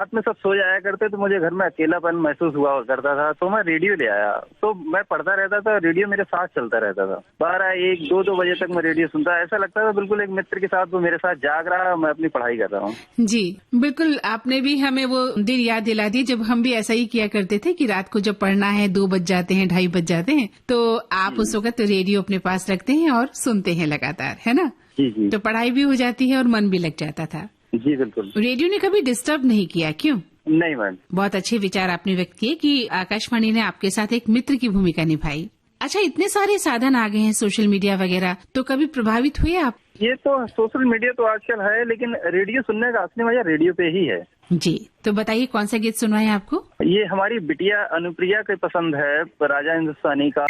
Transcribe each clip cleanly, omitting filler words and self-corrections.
रात में सब सो जाया करते तो मुझे घर में अकेलापन महसूस हुआ करता था, तो मैं रेडियो ले आया। तो मैं पढ़ता रहता था, रेडियो मेरे साथ चलता रहता था। 12, 1, 2 बजे तक मैं रेडियो सुनता। ऐसा लगता था बिल्कुल एक मित्र के साथ वो मेरे साथ जाग रहा है, मैं अपनी पढ़ाई कर रहा हूँ। जी बिल्कुल, आपने भी हमें वो दिन याद दिला दी जब हम भी ऐसा ही किया करते थे कि रात को जब पढ़ना है 2 बज जाते हैं, 2:30 बज जाते हैं, तो आप उस वक्त रेडियो अपने पास रखते हैं और सुनते हैं लगातार, है ना? जी। तो पढ़ाई भी हो जाती है और मन भी लग जाता था। जी बिल्कुल। रेडियो ने कभी डिस्टर्ब नहीं किया, क्यों? नहीं मैम। बहुत अच्छे विचार आपने व्यक्त किए कि आकाशवाणी ने आपके साथ एक मित्र की भूमिका निभाई। अच्छा, इतने सारे साधन आ गए हैं, सोशल मीडिया वगैरह, तो कभी प्रभावित हुए आप? ये तो सोशल मीडिया तो आजकल है, लेकिन रेडियो सुनने का असली मजा रेडियो पे ही है। जी, तो बताइए कौन सा गीत सुनवाएं आपको? ये हमारी बिटिया अनुप्रिया के पसंद है, राजा हिंदुस्तानी का।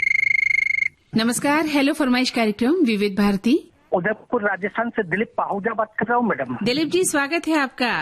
नमस्कार, हेलो फरमाइश कार्यक्रम विविध भारती। उदयपुर राजस्थान से दिलीप पाहुजा बात कर रहा हूँ मैडम। दिलीप जी, स्वागत है आपका।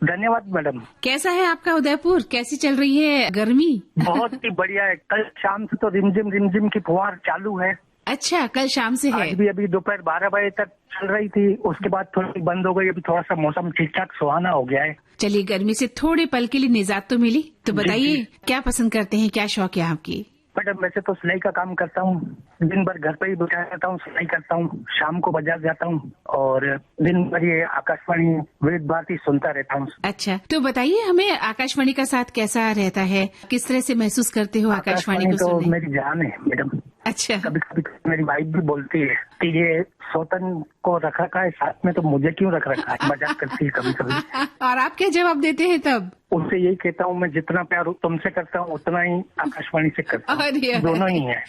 धन्यवाद मैडम। कैसा है आपका उदयपुर? कैसी चल रही है गर्मी? बहुत ही बढ़िया है। कल शाम से तो रिमझिम की फुहार चालू है। अच्छा, कल शाम से है? आज भी अभी दोपहर 12 बजे तक चल रही थी, उसके बाद थोड़ी बंद हो गई। अभी थोड़ा सा मौसम ठीक ठाक सुहाना हो गया है। चलिए, गर्मी से थोड़े पल के लिए निजात तो मिली। तो बताइए क्या पसंद करते हैं, क्या शौक है आपकी? मैडम वैसे तो सिलाई का काम करता हूँ, दिन भर घर पे ही बैठा रहता हूँ, सिलाई करता हूँ, शाम को बाजार जाता हूँ और दिन भर ये आकाशवाणी विविध भारती सुनता रहता हूँ। अच्छा, तो बताइए हमें आकाशवाणी का साथ कैसा रहता है, किस तरह से महसूस करते हो आकाशवाणी को तो सुनने? मेरी जान है मैडम। अच्छा, कभी कभी मेरी वाइफ भी बोलती है कि ये सौतन को रख रखा है साथ में, तो मुझे क्यों रख रखा है, मजाक करती है कभी कभी। और आप क्या जवाब देते हैं तब? उनसे यही कहता हूँ, मैं जितना प्यार तुमसे करता हूँ उतना ही आकाशवाणी से करता हूँ। अरे दोनों ही है।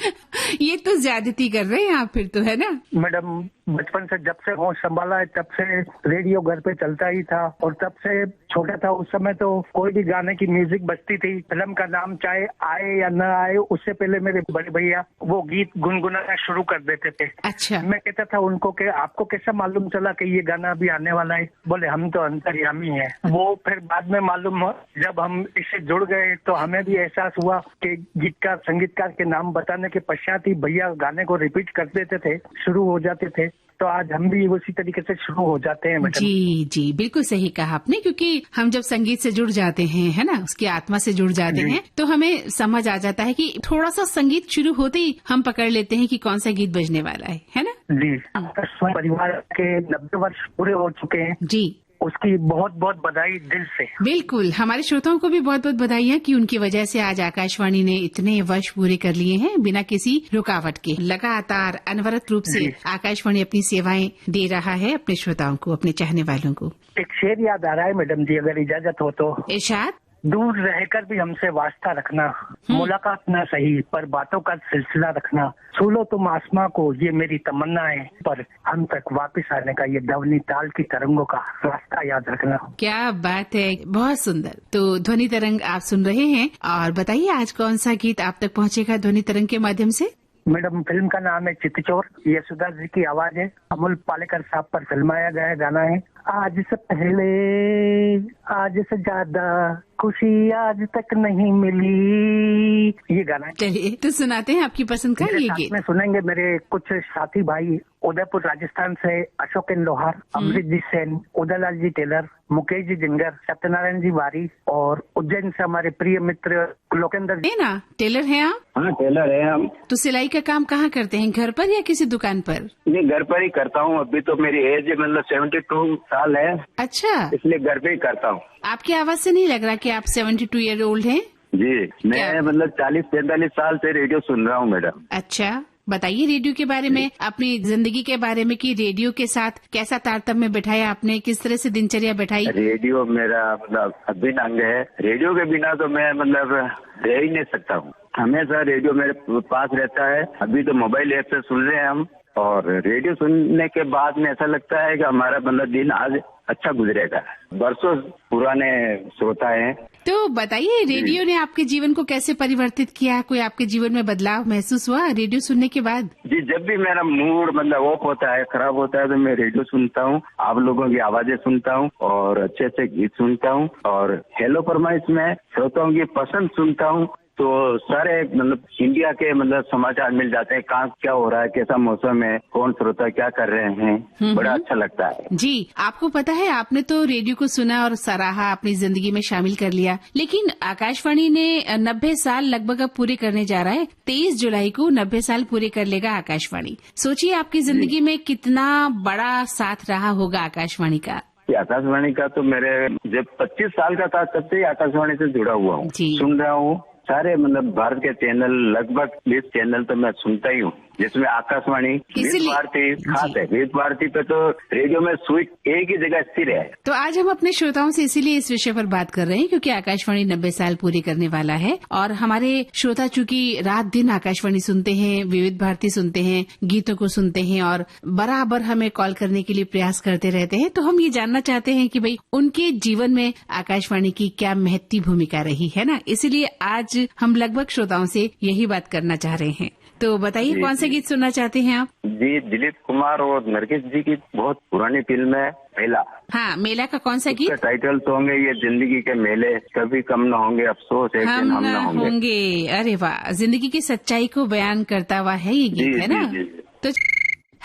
ये तो ज्यादती कर रहे हैं आप फिर तो, है ना? मैडम बचपन से जब से होश संभाला है तब से रेडियो घर पे चलता ही था, और तब से छोटा था उस समय तो कोई भी गाने की म्यूजिक बजती थी, फिल्म का नाम चाहे आए या न आए, उससे पहले मेरे बड़े भैया वो गीत गुनगुनाना शुरू कर देते थे। अच्छा, मैं कहता था उनको कि आपको कैसा मालूम चला कि ये गाना अभी आने वाला है? बोले हम तो अंतर्यामी हैं। वो फिर बाद में मालूम हुआ, जब हम इससे जुड़ गए तो हमें भी एहसास हुआ कि गीतकार संगीतकार के नाम बताने के पश्चात ही भैया गाने को रिपीट कर देते थे, शुरू हो जाते थे। तो आज हम भी उसी तरीके से शुरू हो जाते हैं मैडम। जी, बिल्कुल सही कहा आपने, क्योंकि हम जब संगीत से जुड़ जाते हैं, है ना, उसकी आत्मा से जुड़ जाते हैं, तो हमें समझ आ जाता है कि थोड़ा सा संगीत शुरू होते ही हम पकड़ लेते हैं कि कौन सा गीत बजने वाला है ना? जी, परिवार के 90 वर्ष पूरे हो चुके हैं जी, उसकी बहुत बहुत बधाई दिल से। बिल्कुल, हमारे श्रोताओं को भी बहुत बहुत बधाइयाँ कि उनकी वजह से आज आकाशवाणी ने इतने वर्ष पूरे कर लिए हैं बिना किसी रुकावट के। लगातार अनवरत रूप से आकाशवाणी अपनी सेवाएं दे रहा है अपने श्रोताओं को, अपने चाहने वालों को। एक शेर याद आ रहा है मैडम जी, अगर इजाजत हो तो। इरशाद। दूर रहकर भी हमसे वास्ता रखना, मुलाकात ना सही पर बातों का सिलसिला रखना, छू लो तुम आसमां को ये मेरी तमन्ना है, पर हम तक वापस आने का ये ध्वनि ताल की तरंगों का रास्ता याद रखना। क्या बात है, बहुत सुंदर। तो ध्वनि तरंग आप सुन रहे हैं, और बताइए आज कौन सा गीत आप तक पहुंचेगा ध्वनि तरंग के माध्यम से? मैडम फिल्म का नाम है चितचोर, यशोदा जी की आवाज है, अमोल पालेकर साहब पर फिल्माया गया गाना है। आज से पहले आज से ज्यादा खुशी आज तक नहीं मिली, ये गाना है। चलिए तो सुनाते हैं आपकी पसंद का ये गीत। में सुनेंगे मेरे कुछ साथी भाई उदयपुर राजस्थान से अशोक एन लोहार, अमृत जी सेन, उदयलाल जी टेलर, मुकेश जी जिंगर, सत्यनारायण जी वारी, और उज्जैन से हमारे प्रिय मित्र लोकेंद्र जी। ना टेलर हैं आप? हाँ टेलर है हम। तो सिलाई का काम कहाँ करते हैं, घर पर या किसी दुकान पर? नहीं, घर पर ही करता हूँ। अभी तो मेरी एज मतलब 72 साल है। अच्छा, इसलिए घर पे ही करता हूँ। आपकी आवाज से नहीं लग रहा कि आप 72 ईयर ओल्ड हैं। जी, मैं मतलब 40-45 साल से रेडियो सुन रहा हूँ मैडम। अच्छा, बताइए रेडियो के बारे में, अपनी जिंदगी के बारे में कि रेडियो के साथ कैसा तारतम्य बिठाया आपने, किस तरह से दिनचर्या बिठाई? रेडियो मेरा मतलब अभिन्न अंग है। रेडियो के बिना तो मैं मतलब रह ही नहीं सकता हूँ। हमेशा रेडियो मेरे पास रहता है। अभी तो मोबाइल ऐप से सुन रहे हैं हम, और रेडियो सुनने के बाद में ऐसा लगता है कि हमारा मतलब दिन आज अच्छा गुजरेगा। बरसों पुराने श्रोता हैं। तो बताइए रेडियो ने आपके जीवन को कैसे परिवर्तित किया? कोई आपके जीवन में बदलाव महसूस हुआ रेडियो सुनने के बाद? जी, जब भी मेरा मूड मतलब ऑफ होता है, खराब होता है, तो मैं रेडियो सुनता हूँ, आप लोगों की आवाजें सुनता हूँ और अच्छे अच्छे गीत सुनता हूँ, और हेलो फरमाइश में श्रोताओं की पसंद सुनता हूँ। तो सारे मतलब इंडिया के मतलब समाचार मिल जाते हैं, कहाँ क्या हो रहा है, कैसा मौसम है, कौन श्रोता क्या कर रहे हैं, बड़ा अच्छा लगता है। जी, आपको पता है आपने तो रेडियो को सुना और सराहा, अपनी जिंदगी में शामिल कर लिया, लेकिन आकाशवाणी ने 90 साल लगभग अब पूरे करने जा रहा है। 23 जुलाई को 90 साल पूरे कर लेगा आकाशवाणी। सोचिए आपकी जिंदगी में कितना बड़ा साथ रहा होगा आकाशवाणी का। आकाशवाणी का तो मेरे जब 25 साल का था तब से ही आकाशवाणी से जुड़ा हुआ हूँ, सुन रहा हूँ। सारे मतलब भारत के चैनल, लगभग 20 चैनल तो मैं सुनता ही हूँ, जिसमें आकाशवाणी, विविध भारती खास है। विविध भारती पे तो रेडियो में स्विच एक ही जगह स्थिर है। तो आज हम अपने श्रोताओं से इसीलिए इस विषय पर बात कर रहे हैं क्योंकि आकाशवाणी 90 साल पूरे करने वाला है और हमारे श्रोता चूंकि रात दिन आकाशवाणी सुनते हैं, विविध भारती सुनते हैं, गीतों को सुनते हैं और बराबर हमें कॉल करने के लिए प्रयास करते रहते हैं। तो हम ये जानना चाहते हैं कि भाई उनके जीवन में आकाशवाणी की क्या महत्वपूर्ण भूमिका रही है ना, इसीलिए आज हम लगभग श्रोताओं से यही बात करना चाह रहे हैं। तो बताइए कौन से गीत सुनना चाहते हैं आप? जी, दिलीप कुमार और नरगिस जी की बहुत पुरानी फिल्म है मेला। हाँ, मेला का कौन सा गीत? टाइटल सॉन्ग है ये, जिंदगी के मेले कभी कम न होंगे, अफसोस एक दिन हम न होंगे। अरे वाह, जिंदगी की सच्चाई को बयान करता हुआ है ये गीत, है ना? तो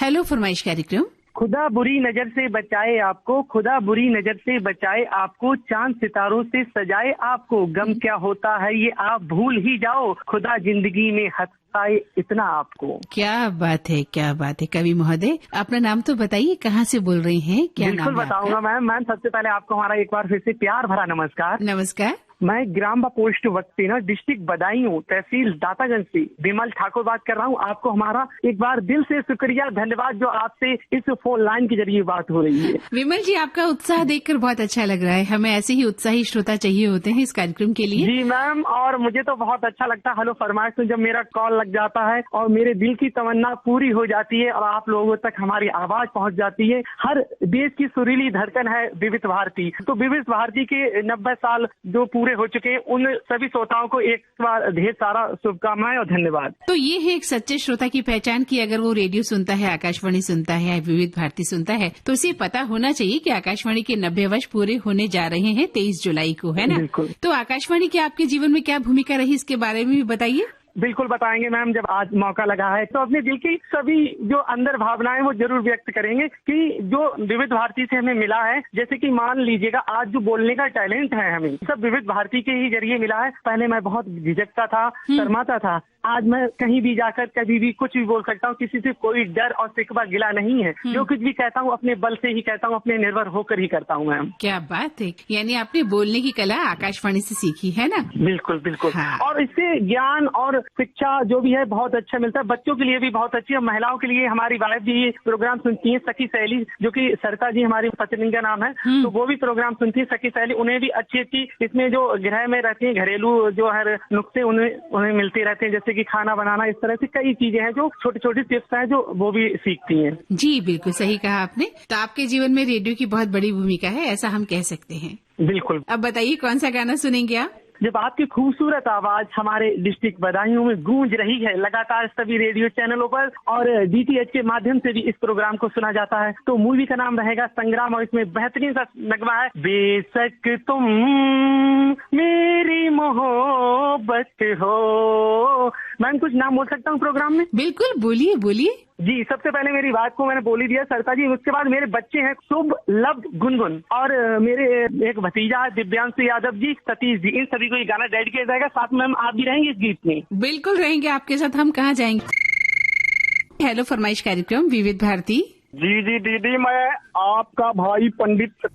हेलो फरमाइश कार्यक्रम। खुदा बुरी नजर से बचाए आपको, खुदा बुरी नजर से बचाए आपको, चांद सितारों से सजाए आपको, गम क्या होता है ये आप भूल ही जाओ, खुदा जिंदगी में हंसाए इतना आपको। क्या बात है, क्या बात है। कवि महोदय, अपना नाम तो बताइए, कहाँ से बोल रही हैं, क्या नाम है? बिल्कुल बताऊंगा मैम। सबसे पहले आपको हमारा एक बार फिर से प्यार भरा नमस्कार। नमस्कार। मैं ग्राम व पोस्ट वक्तीना, डिस्ट्रिक्ट बदायूं, तहसील दातागंज से विमल ठाकुर बात कर रहा हूँ। आपको हमारा एक बार दिल से शुक्रिया, धन्यवाद जो आपसे इस फोन लाइन के जरिए बात हो रही है। विमल जी, आपका उत्साह देखकर बहुत अच्छा लग रहा है। हमें ऐसे ही उत्साही श्रोता चाहिए होते हैं इस कार्यक्रम के लिए। जी मैम, और मुझे तो बहुत अच्छा लगता है हेलो फरमाइश में जब मेरा कॉल लग जाता है और मेरे दिल की तमन्ना पूरी हो जाती है और आप लोगों तक हमारी आवाज पहुँच जाती है। हर देश की सुरीली धड़कन है विविध भारती। तो विविध भारती के 90 साल जो पूरे हो चुके हैं, उन सभी श्रोताओं को एक बार ढेर सारा शुभकामनाएं और धन्यवाद। तो ये है एक सच्चे श्रोता की पहचान की अगर वो रेडियो सुनता है, आकाशवाणी सुनता है, विविध भारती सुनता है, तो उसे पता होना चाहिए कि आकाशवाणी के 90 वर्ष पूरे होने जा रहे हैं 23 जुलाई को, है ना? तो आकाशवाणी की आपके जीवन में क्या भूमिका रही, इसके बारे में भी बताइए। बिल्कुल बताएंगे मैम, जब आज मौका लगा है तो अपने दिल की सभी जो अंदर भावनाएं वो जरूर व्यक्त करेंगे कि जो विविध भारती से हमें मिला है। जैसे कि मान लीजिएगा आज जो बोलने का टैलेंट है हमें सब विविध भारती के ही जरिए मिला है। पहले मैं बहुत झिझकता था, शर्माता था, आज मैं कहीं भी जाकर कभी भी कुछ भी बोल सकता हूँ, किसी से कोई डर और शिकवा गिला नहीं है। जो कुछ भी कहता हूँ अपने बल से ही कहता हूँ, अपने निर्भर होकर ही करता हूँ मैम। क्या बात है, यानी आपने बोलने की कला आकाशवाणी से सीखी है ना? बिल्कुल बिल्कुल। हाँ। और इससे ज्ञान और शिक्षा जो भी है बहुत अच्छा मिलता है, बच्चों के लिए भी बहुत अच्छी है, महिलाओं के लिए। हमारी वाइफ भी ये प्रोग्राम सुनती है, सखी सहेली, जो कि सरिता जी हमारी पत्नी का नाम है, तो वो भी प्रोग्राम सुनती है सखी सहेली। उन्हें भी अच्छी इसमें जो गृह में रहती है घरेलू जो हर नुक्से उन्हें मिलते रहते हैं, जैसे कि खाना बनाना, इस तरह से कई चीजें हैं जो छोटी छोटी टिप्स हैं जो वो भी सीखती हैं। जी बिल्कुल सही कहा आपने। तो आपके जीवन में रेडियो की बहुत बड़ी भूमिका है, ऐसा हम कह सकते हैं। बिल्कुल। अब बताइए कौन सा गाना सुनेंगे आप? जब आपकी खूबसूरत आवाज हमारे डिस्ट्रिक्ट बदायूं में गूंज रही है लगातार सभी रेडियो चैनलों पर और DTH के माध्यम से भी इस प्रोग्राम को सुना जाता है, तो मूवी का नाम रहेगा संग्राम और इसमें बेहतरीन सा नगमा है, बेशक तुम मेरी मोहब्बत हो। मैम कुछ नाम बोल सकता हूँ प्रोग्राम में? बिल्कुल, बोलिए बोलिए। जी, सबसे पहले मेरी बात को मैंने बोल ही दिया सरिता जी। उसके बाद मेरे बच्चे हैं शुभ, लव, गुनगुन और मेरे एक भतीजा है दिव्यांशु यादव जी, सतीश जी, इन सभी को ये गाना डेडिकेट किया जाएगा। साथ में आप भी रहेंगे इस गीत में? बिल्कुल रहेंगे आपके साथ, हम कहाँ जाएंगे। हेलो फरमाइश कार्यक्रम विविध भारती। जी दीदी, मैं आपका भाई पंडित।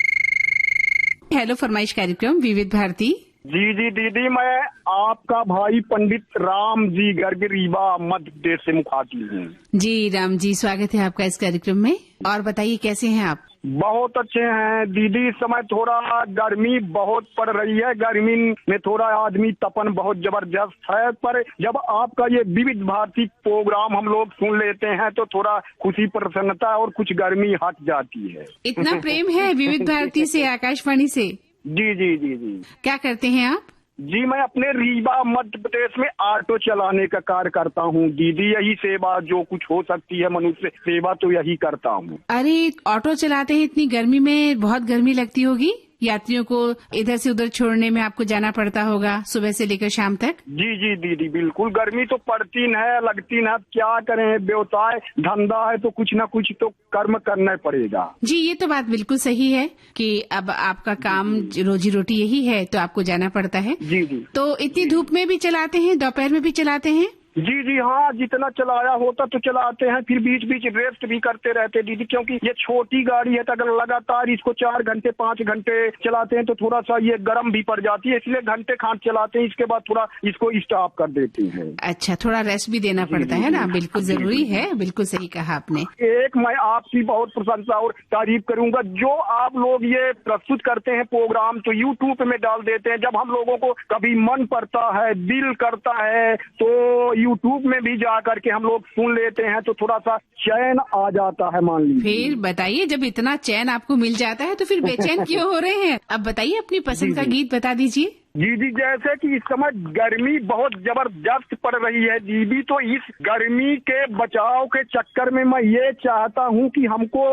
हेलो फरमाइश कार्यक्रम विविध भारती। जी दीदी, मैं आपका भाई पंडित राम जी गर्ग रीवा मध्य प्रदेश से मुखातिब हूँ। जी राम जी, स्वागत है आपका इस कार्यक्रम में। और बताइए कैसे हैं आप? बहुत अच्छे हैं दीदी। इस समय थोड़ा गर्मी बहुत पड़ रही है, गर्मी में थोड़ा आदमी तपन बहुत जबरदस्त है, पर जब आपका ये विविध भारती प्रोग्राम हम लोग सुन लेते हैं तो थोड़ा खुशी प्रसन्नता और कुछ गर्मी हट जाती है। इतना प्रेम है विविध भारती से, आकाशवाणी से? जी। क्या करते हैं आप? जी, मैं अपने रीवा मध्य प्रदेश में ऑटो चलाने का कार्य करता हूँ दीदी। यही सेवा जो कुछ हो सकती है मनुष्य सेवा, तो यही करता हूँ। अरे ऑटो चलाते हैं, इतनी गर्मी में बहुत गर्मी लगती होगी? यात्रियों को इधर से उधर छोड़ने में आपको जाना पड़ता होगा सुबह से लेकर शाम तक? जी जी दीदी, बिल्कुल। गर्मी तो पड़ती न है, लगती न है, क्या करें, व्यवसाय धंधा है तो कुछ न कुछ तो कर्म करना पड़ेगा। जी, ये तो बात बिल्कुल सही है कि अब आपका काम रोजी रोटी यही है तो आपको जाना पड़ता है। जी जी। तो इतनी धूप में भी चलाते हैं, दोपहर में भी चलाते हैं? जी जी हाँ, जितना चलाया होता तो चलाते हैं, फिर बीच बीच रेस्ट भी करते रहते दीदी, क्योंकि ये छोटी गाड़ी है तो अगर लगातार इसको 4 घंटे 5 घंटे चलाते हैं तो थोड़ा सा ये गर्म भी पड़ जाती है, इसलिए घंटे खान चलाते हैं, इसके बाद थोड़ा इसको स्टॉप कर देते हैं। अच्छा, थोड़ा रेस्ट भी देना पड़ता है ना, बिल्कुल जरूरी है, बिल्कुल सही कहा आपने। एक मैं आपकी बहुत प्रशंसा और तारीफ करूंगा, जो आप लोग ये प्रस्तुत करते हैं प्रोग्राम तो यूट्यूब में डाल देते हैं, जब हम लोगों को कभी मन पड़ता है, दिल करता है तो यूट्यूब में भी जा करके हम लोग सुन लेते हैं तो थोड़ा सा चैन आ जाता है, मान लीजिए। फिर बताइए, जब इतना चैन आपको मिल जाता है तो फिर बेचैन क्यों हो रहे हैं? अब बताइए, अपनी पसंद का गीत बता दीजिए। जी जी, जैसे कि इस समय गर्मी बहुत जबरदस्त पड़ रही है दीदी, तो इस गर्मी के बचाव के चक्कर में मैं ये चाहता हूँ कि हमको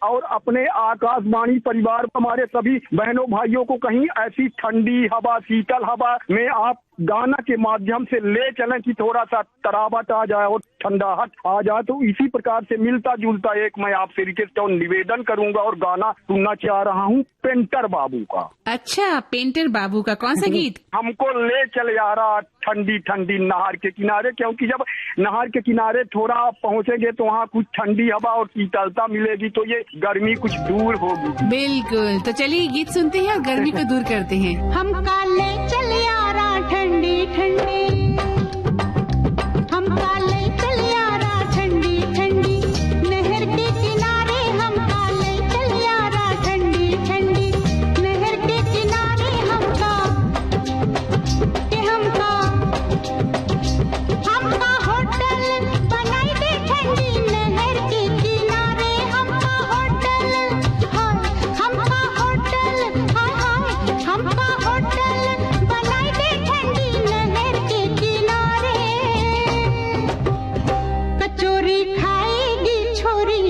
और अपने आकाशवाणी परिवार, हमारे सभी बहनों भाइयों को कहीं ऐसी ठंडी हवा, शीतल हवा में आप गाना के माध्यम से ले चलें कि थोड़ा सा तरावट आ जाए और ठंडाहट आ जाए। तो इसी प्रकार से मिलता जुलता एक मैं आपसे रिक्वेस्ट और निवेदन करूंगा और गाना सुनना चाह रहा हूँ पेंटर बाबू का। अच्छा, पेंटर बाबू का कौन सा गीत? हमको ले चल यारा ठंडी ठंडी नहर के किनारे, क्योंकि जब नहर के किनारे थोड़ा आप पहुँचेंगे तो वहाँ कुछ ठंडी हवा और शीतलता मिलेगी, तो ये गर्मी कुछ दूर होगी। बिल्कुल, तो चलिए गीत सुनते हैं और गर्मी को दूर करते हैं। हम काले चल यारा ठंडी ठंडी, हम काले चल यारा ठंडी ठंडी, नहर के किनारे हम काले चल यारा ठंडी ठंडी, नहर के किनारे हमका होटल बनाई दे ठंडी, नहर के किनारे हमका होटल, हमका होटल, हमका होटल बनाई दे ठंडी, नहर के किनारे। कचौरी खाएगी छोरी,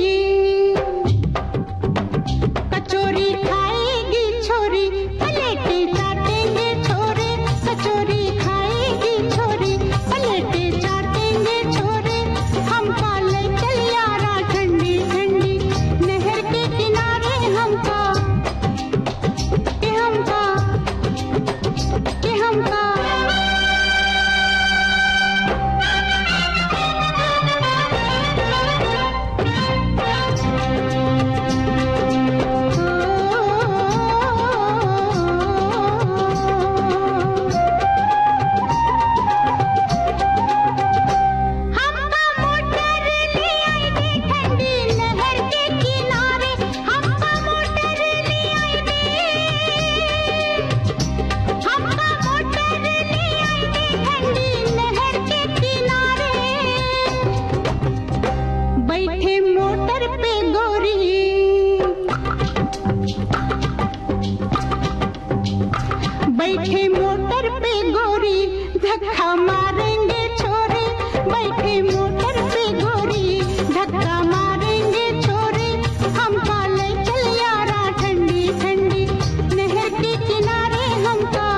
कचौरी खाएगी छोरी, पलेटे चाटेंगे छोरे, कचौरी खाएगी छोरी, पलेटे चाटेंगे छोरे, हम काले चल यारा ठंडी ठंडी, नहर के किनारे हमका के हमका के हमका। हमका मोटर ले आई दे ठंडी, नहर के किनारे हमका मोटर ले आई दे, हमका मोटर ले आई दे ठंडी, नहर के किनारे। बैठे मोटर पे गोरी, बैठे मोटर पे गोरी, धक्का मारेंगे छोरे, बैठे मोटर पे गोरी, धक्का मारेंगे छोरे, हम काले चल यारा ठंडी ठंडी, नहर के किनारे हमका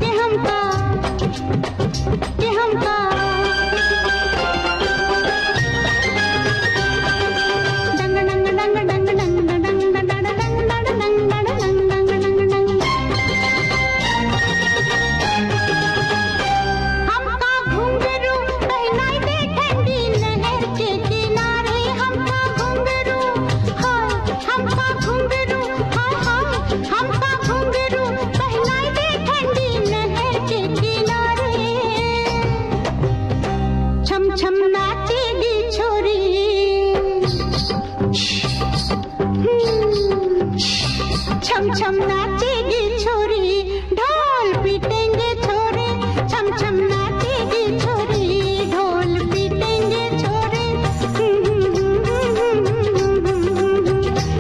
के हमका के हमका। डंग डंग डंग डंग डंग डंग डंग डंग डंग डंग डंग डंग डंग। हमका घुंघरू पहनाई दे ठंडी, नहर के किनारे हमका घुंघरू, हमका घुंघरू, हमका घुंघरू पहनाई दे ठंडी, नहर के किनारे। छम छम नाचेगी छोरी, छम छम नाचेगी छोरी, ढोल पीटेंगे छोरे, छम छम नाचेगी छोरी, ढोल पीटेंगे छोरे,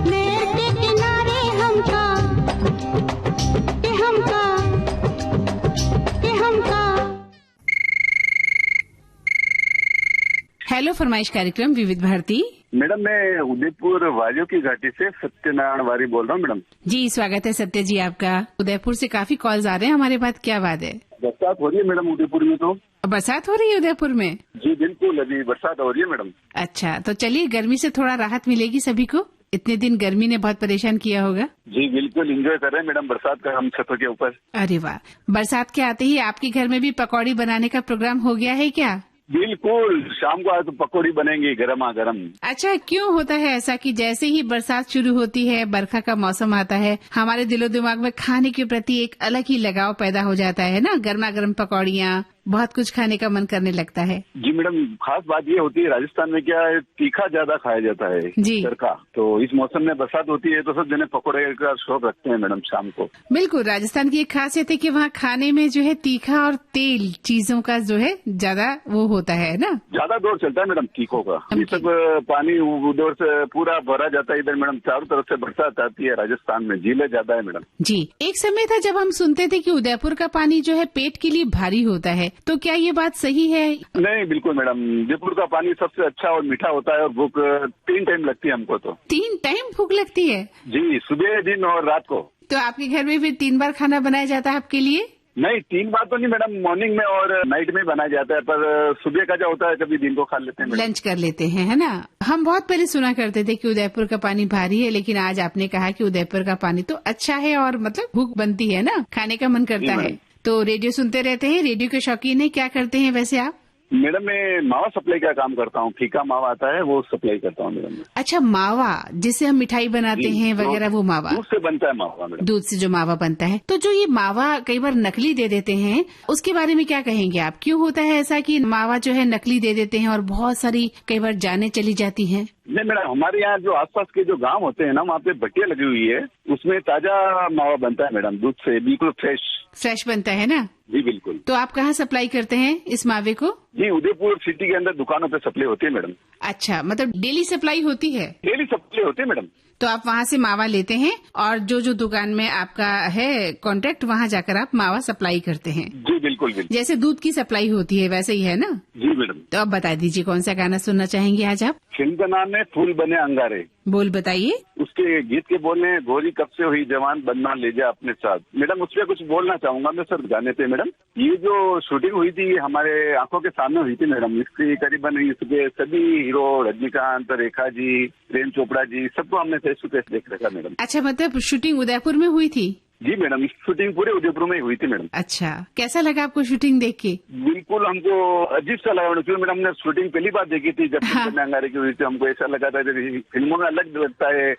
नहर के किनारे हमका के हमका के हमका। हेलो फरमाइश कार्यक्रम विविध भारती। मैडम मैं उदयपुर वारियों की घाटी से सत्यनारायण वारी बोल रहा हूँ मैडम। जी स्वागत है सत्य जी आपका। उदयपुर से काफी कॉल्स आ रहे हैं हमारे पास, क्या बात है? बरसात हो रही है मैडम उदयपुर में। तो बरसात हो रही है उदयपुर में? जी बिल्कुल, अभी बरसात हो रही है मैडम। अच्छा, तो चलिए गर्मी से थोड़ा राहत मिलेगी सभी को। इतने दिन गर्मी ने बहुत परेशान किया होगा। जी बिल्कुल एंजॉय कर रहे हैं मैडम बरसात का हम छतों के ऊपर। अरे वाह, बरसात के आते ही आपके घर में भी पकौड़ी बनाने का प्रोग्राम हो गया है क्या? बिल्कुल, शाम को आज तो पकौड़ी बनेंगी गरमा गरम। अच्छा, क्यों होता है ऐसा कि जैसे ही बरसात शुरू होती है, बरखा का मौसम आता है, हमारे दिलो दिमाग में खाने के प्रति एक अलग ही लगाव पैदा हो जाता है ना? गर्मा गर्म पकौड़ियाँ, बहुत कुछ खाने का मन करने लगता है। जी मैडम, खास बात ये होती है राजस्थान में क्या है, तीखा ज्यादा खाया जाता है जी। का। तो इस मौसम में बरसात होती है तो सब जने पकौड़े का शौक रखते हैं मैडम शाम को। बिल्कुल, राजस्थान की एक खासियत है कि वहाँ खाने में जो है तीखा और तेल चीजों का जो है ज्यादा वो होता है ना, ज्यादा दौर चलता है मैडम तीखों का। ये सब पानी उधर से पूरा भरा जाता है इधर मैडम, चारों तरफ से बरसात आती है राजस्थान में, झीलें ज्यादा है मैडम। जी, एक समय था जब हम सुनते थे कि उदयपुर का पानी जो है पेट के लिए भारी होता है, तो क्या ये बात सही है? नहीं बिल्कुल मैडम, उदयपुर का पानी सबसे अच्छा और मीठा होता है और भूख 3 टाइम लगती है हमको। तो 3 टाइम भूख लगती है? जी, सुबह, दिन और रात को। तो आपके घर में फिर 3 बार खाना बनाया जाता है आपके लिए? नहीं, 3 बार तो नहीं मैडम, मॉर्निंग में और नाइट में बनाया जाता है, पर सुबह का जो होता है कभी दिन को खा लेते हैं मैडम। लंच कर लेते हैं, है ना? हम बहुत पहले सुना करते थे कि उदयपुर का पानी भारी है, लेकिन आज आपने कहा कि उदयपुर का पानी तो अच्छा है और मतलब भूख बनती है ना, खाने का मन करता है। तो रेडियो सुनते रहते हैं, रेडियो के शौकीन है, क्या करते हैं वैसे आप? मैडम मैं मावा सप्लाई का काम करता हूँ, फीका मावा आता है वो सप्लाई करता हूँ मैडम। अच्छा, मावा जिससे हम मिठाई बनाते हैं वगैरह, वो मावा दूध से बनता है मावा मैडम। दूध से जो मावा बनता है, तो जो ये मावा कई बार नकली दे देते हैं, उसके बारे में क्या कहेंगे आप? क्यों होता है ऐसा कि मावा जो है नकली दे देते हैं और बहुत सारी कई बार जानें चली जाती हैं? नहीं मैडम, हमारे यहाँ जो आसपास के जो गांव होते हैं ना, वहाँ पे भट्टियाँ लगी हुई है, उसमें ताजा मावा बनता है मैडम, दूध से बिल्कुल फ्रेश बनता है ना? जी बिल्कुल। तो आप कहाँ सप्लाई करते हैं इस मावे को? जी, उदयपुर सिटी के अंदर दुकानों पे सप्लाई होती है मैडम। अच्छा, मतलब डेली सप्लाई होती है? डेली सप्लाई होती है मैडम। तो आप वहाँ से मावा लेते हैं और जो दुकान में आपका है कॉन्टेक्ट, वहाँ जाकर आप मावा सप्लाई करते हैं? जी बिल्कुल बिल्कुल। जैसे दूध की सप्लाई होती है वैसे ही है ना? जी मैडम। तो अब बता दीजिए कौन सा गाना सुनना चाहेंगे आज आप? फिल्म का नाम है फूल बने अंगारे। बोल बताइए। उसके गीत के बोलने, गोरी कब से हुई जवान बनना ले जा अपने साथ। मैडम उसपे कुछ बोलना चाहूंगा मैं सर गाने पे मैडम। ये जो शूटिंग हुई थी हमारे आंखों के सामने हुई थी मैडम, इसकी करीबन इसके सभी हीरो, रजनीकांत, रेखा जी, प्रेम चोपड़ा जी, सबको हमने फेस टू फेस देख रखा मैडम। अच्छा, मतलब शूटिंग उदयपुर में हुई थी? जी मैडम, शूटिंग पूरे उदयपुर में हुई थी मैडम। अच्छा, कैसा लगा आपको शूटिंग देख के? बिल्कुल हमको अजीब सा लगा क्योंकि मैडम हमने शूटिंग पहली बार देखी थी जब अंगारे की हुई थी। हमको ऐसा लगा था कि फिल्मों में अलग लगता है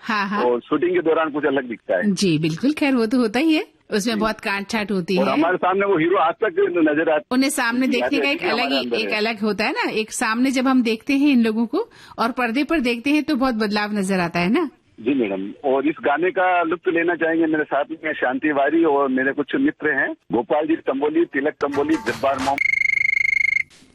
और शूटिंग के दौरान कुछ अलग दिखता है। जी बिल्कुल, खैर वो तो होता ही है, उसमें बहुत काट छाट होती है। हमारे सामने वो हीरो आज तक नजर आते, उन्हें सामने देखने का एक अलग होता है ना, एक सामने जब हम देखते हैं इन लोगों को और पर्दे पर देखते हैं तो बहुत बदलाव नजर आता है ना। जी मैडम, और इस गाने का लुत्फ लेना चाहेंगे मेरे साथ में शांति वारी और मेरे कुछ मित्र हैं, गोपाल जी तंबोली, तिलक तंबोली, जब्बार मोहम्मद।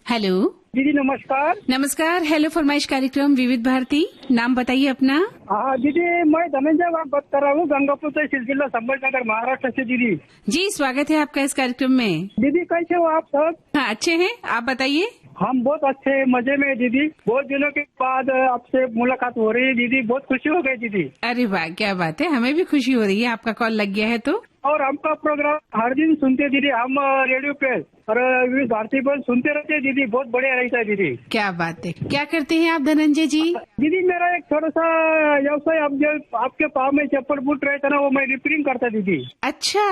हेलो दीदी नमस्कार। नमस्कार, हेलो फरमाइश कार्यक्रम विविध भारती, नाम बताइए अपना। हाँ दीदी, मैं धनंजय बात कर रहा हूँ, गंगापुर तहसील जिला संबलनगर महाराष्ट्र से। दीदी जी स्वागत है आपका इस कार्यक्रम में। दीदी कैसे हो आप सब? हाँ अच्छे हैं, आप बताइए। हम बहुत अच्छे मजे में दीदी, बहुत दिनों के बाद आपसे मुलाकात हो रही है दीदी, बहुत खुशी हो गई दीदी। अरे वाह, क्या बात है, हमें भी खुशी हो रही है, आपका कॉल लग गया है तो। और आपका प्रोग्राम हर दिन सुनते दीदी हम रेडियो पे और विविध भारती पर सुनते रहते दीदी, बहुत बढ़िया रहता है दीदी। क्या बात है, क्या करते हैं आप धनंजय जी? दीदी मेरा एक थोड़ा सा व्यवसाय, आप जो आपके पाँव में चप्पल बूट रहता ना, वो मैं रिपेयरिंग करता दीदी। अच्छा,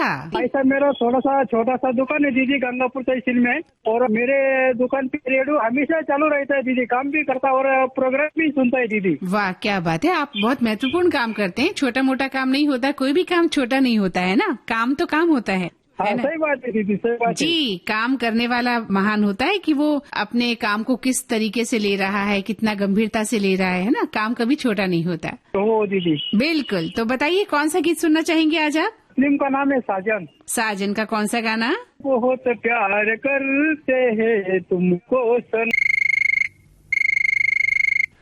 ऐसा मेरा थोड़ा सा छोटा सा दुकान है दीदी गंगापुर तहसील में, और मेरे दुकान पे रेडियो हमेशा चालू रहता है दीदी, काम भी करता और प्रोग्राम भी सुनता है दीदी। वाह क्या बात है, आप बहुत महत्वपूर्ण काम करते हैं, छोटा मोटा काम नहीं होता, कोई भी काम छोटा नहीं होता है ना, काम तो काम होता है। हाँ, सही बात है दीदी, सही बात है जी। काम करने वाला महान होता है कि वो अपने काम को किस तरीके से ले रहा है, कितना गंभीरता से ले रहा है ना, काम कभी छोटा नहीं होता। तो दीदी बिल्कुल, तो बताइए कौन सा गीत सुनना चाहेंगे आज आप? फिल्म का नाम है साजन। साजन का कौन सा गाना? बहुत प्यार करते हैं तुमको सन।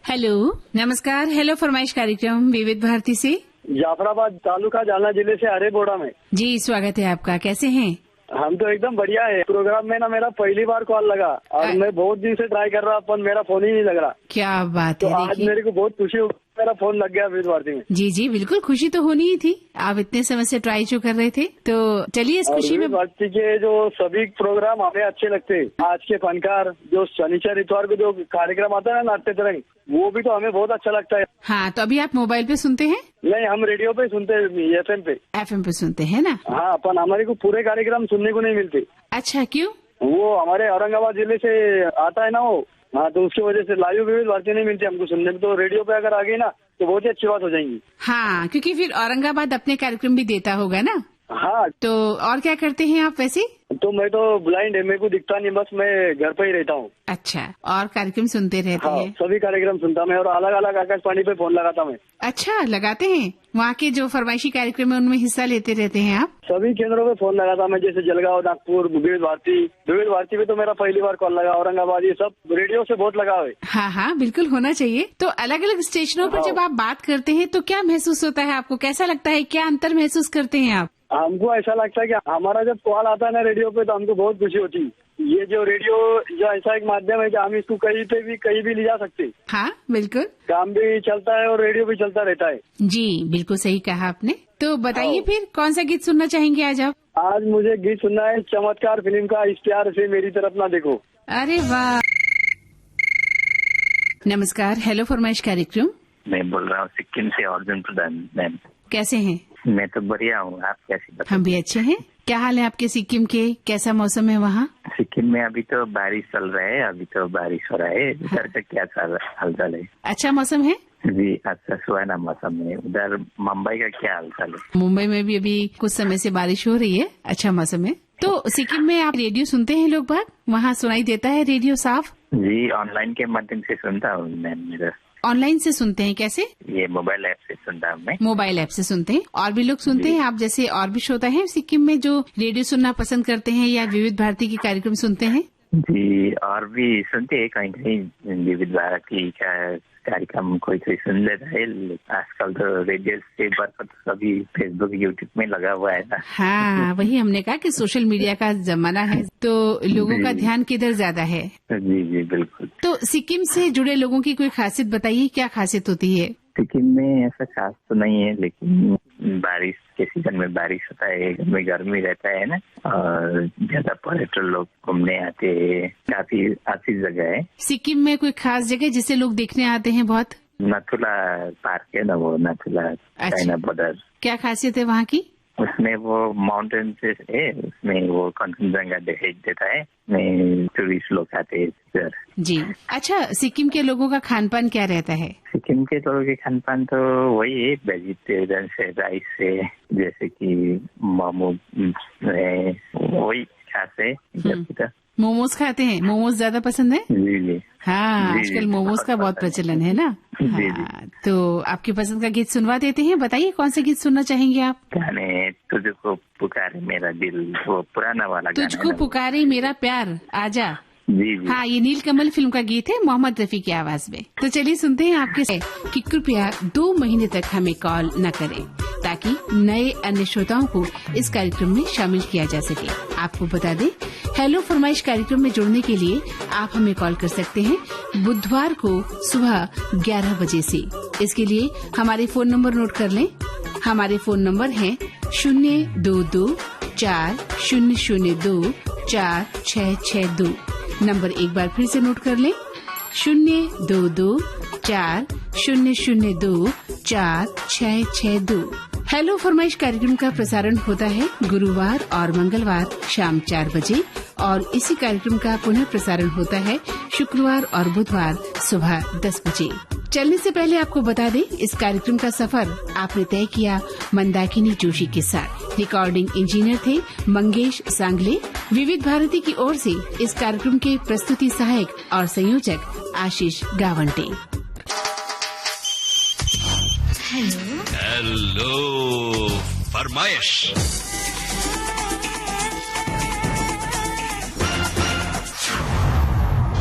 हेलो नमस्कार, हेलो फरमाइश कार्यक्रम विविध भारती से। जाफराबाद तालुका जालना जिले से हरे बोड़ा में। जी स्वागत है आपका, कैसे हैं? हम तो एकदम बढ़िया है। प्रोग्राम में ना मेरा पहली बार कॉल लगा और मैं बहुत दिन से ट्राई कर रहा पर मेरा फोन ही नहीं लग रहा। क्या बात तो है। आज देखिए मेरे को बहुत खुशी हुई, मेरा फोन लग गया विविध भारती में। जी जी बिल्कुल, खुशी तो होनी ही थी, आप इतने समय से ट्राई जो कर रहे थे। तो चलिए इस और खुशी में विविध भारती के जो सभी प्रोग्राम हमें अच्छे लगते हैं। आज के फनकार जो शनिचर इतवार को जो कार्यक्रम आता है ना नाट्य तरंग, वो भी तो हमें बहुत अच्छा लगता है। हाँ, तो अभी आप मोबाइल पे सुनते हैं? नहीं, हम रेडियो पे सुनते हैं, FM पे। FM पे सुनते हैं ना? हाँ, अपन हमारे को पूरे कार्यक्रम सुनने को नहीं मिलते। अच्छा, क्यों? वो हमारे औरंगाबाद जिले से आता है ना वो। हाँ, तो उसकी वजह से लाइव विविध भारती नहीं मिलती हमको सुनने में। तो रेडियो पे अगर आ गई ना तो बहुत ही अच्छी बात हो जाएंगी। हाँ, क्योंकि फिर औरंगाबाद अपने कार्यक्रम भी देता होगा ना। हाँ, तो और क्या करते हैं आप वैसे? तो मैं तो ब्लाइंड है, मेरे को दिखता नहीं, बस मैं घर पे ही रहता हूँ। अच्छा, और कार्यक्रम सुनते रहते हाँ, हैं? सभी कार्यक्रम सुनता मैं और अलग अलग आकाशवाणी पे फोन लगाता मैं। अच्छा, लगाते हैं? वहाँ के जो फरमाइशी कार्यक्रम है उनमें हिस्सा लेते रहते हैं आप? सभी केंद्रों पे फोन लगाता मैं, जैसे जलगांव, नागपुर, विविध भारती पे तो मेरा पहली बार कॉल लगा। औरंगाबाद, ये सब रेडियो से बहुत लगाव है। हाँ हाँ, बिल्कुल होना चाहिए। तो अलग अलग स्टेशनों पर जब आप बात करते हैं तो क्या महसूस होता है आपको? कैसा लगता है? क्या अंतर महसूस करते हैं आप? हमको ऐसा लगता है कि हमारा जब कॉल आता है ना रेडियो पे तो हमको बहुत खुशी होती है। ये जो रेडियो जो ऐसा एक माध्यम है कि हम इसको कहीं भी ले जा सकते हैं। हाँ बिल्कुल, काम भी चलता है और रेडियो भी चलता रहता है। जी बिल्कुल सही कहा आपने। तो बताइए फिर कौन सा गीत सुनना चाहेंगे आज आप? आज मुझे गीत सुनना है चमत्कार फिल्म का, इस प्यार से मेरी तरफ ना देखो। अरे वाह। नमस्कार, हेलो फरमाइश कार्यक्रम। मैं बोल रहा हूँ सिक्किम से अर्जुन प्रधान। मैम कैसे हैं? मैं तो बढ़िया हूँ, आप कैसी बताइए? हम भी अच्छे हैं। क्या हाल है आपके सिक्किम के? कैसा मौसम है वहाँ? सिक्किम में अभी तो बारिश चल रहा है, अभी तो बारिश हो रहा है। उधर का क्या हालचाल है? अच्छा मौसम है जी, अच्छा सुहाना मौसम है। उधर मुंबई का क्या हालचाल है? मुंबई में भी अभी कुछ समय से बारिश हो रही है, अच्छा मौसम है। तो सिक्किम में आप रेडियो सुनते हैं लोग बाग? वहाँ सुनाई देता है रेडियो साफ? जी, ऑनलाइन के माध्यम से सुनता हूँ मैम। मेरा ऑनलाइन से सुनते हैं? कैसे? ये मोबाइल ऐप से सुनता हूँ मैं। मोबाइल ऐप से सुनते हैं। और भी लोग सुनते हैं आप जैसे? और भी श्रोता है सिक्किम में जो रेडियो सुनना पसंद करते हैं या विविध भारती के कार्यक्रम सुनते हैं? जी, और भी सुनते हैं कहीं कहीं विविध भारती का कार्यक्रम कोई सुन लेता है। आजकल तो रेडियो से बरकत सभी फेसबुक यूट्यूब में लगा हुआ है ना। हाँ, वही हमने कहा कि सोशल मीडिया का जमाना है तो लोगों का ध्यान किधर ज्यादा है। जी जी बिल्कुल। तो सिक्किम से जुड़े लोगों की कोई खासियत बताइए, क्या खासियत होती है? सिक्किम में ऐसा खास तो नहीं है, लेकिन बारिश के सीजन में बारिश होता है, में गर्मी रहता है ना, और ज्यादा पर्यटक लोग घूमने आते हैं। काफी अच्छी जगह है सिक्किम में। कोई खास जगह जिसे लोग देखने आते हैं बहुत? नाथुला पार्क है ना, वो नाथुला चाइना बॉर्डर। क्या खासियत है वहाँ की? उसमें वो माउंटेन से है, उसमें वो कंचनजंगा दिखाई देता है। टूरिस्ट लोग आते हैं जी। अच्छा, सिक्किम के लोगों का खान पान क्या रहता है? सिक्किम के लोगों के खान पान तो वही है, वेजिटेरियन से, राइस से, जैसे कि मोमो है, वही खाते हैं। मोमोज खाते हैं? मोमोज ज्यादा पसंद है? जी जी। हाँ, आजकल मोमोज का बहुत प्रचलन है ना। हाँ, तो आपकी पसंद का गीत सुनवा देते हैं। बताइए कौन सा गीत सुनना चाहेंगे आप? गाने तुझको पुकारे मेरा दिल, वो पुराना वाला गाना। तुझको पुकारे मेरा प्यार आजा। जी जी। हाँ, ये नीलकमल फिल्म का गीत है मोहम्मद रफी की आवाज में। तो चलिए सुनते हैं आपके से कि कृपया 2 महीने तक हमें कॉल न करें ताकि नए अन्य श्रोताओं को इस कार्यक्रम में शामिल किया जा सके। आपको बता दें, हेलो फरमाइश कार्यक्रम में जुड़ने के लिए आप हमें कॉल कर सकते हैं बुधवार को सुबह 11 बजे से। इसके लिए हमारे फोन नंबर नोट कर लें। हमारे फोन नंबर हैं 02240024662। नंबर एक बार फिर से नोट कर लें, 02240024662। हेलो फरमाइश कार्यक्रम का प्रसारण होता है गुरुवार और मंगलवार शाम 4 बजे और इसी कार्यक्रम का पुनः प्रसारण होता है शुक्रवार और बुधवार सुबह 10 बजे। चलने से पहले आपको बता दें, इस कार्यक्रम का सफर आपने तय किया मंदाकिनी जोशी के साथ। रिकॉर्डिंग इंजीनियर थे मंगेश सांगले। विविध भारती की ओर से इस कार्यक्रम के प्रस्तुति सहायक और संयोजक आशीष गावंटे। हेलो फरमाइश।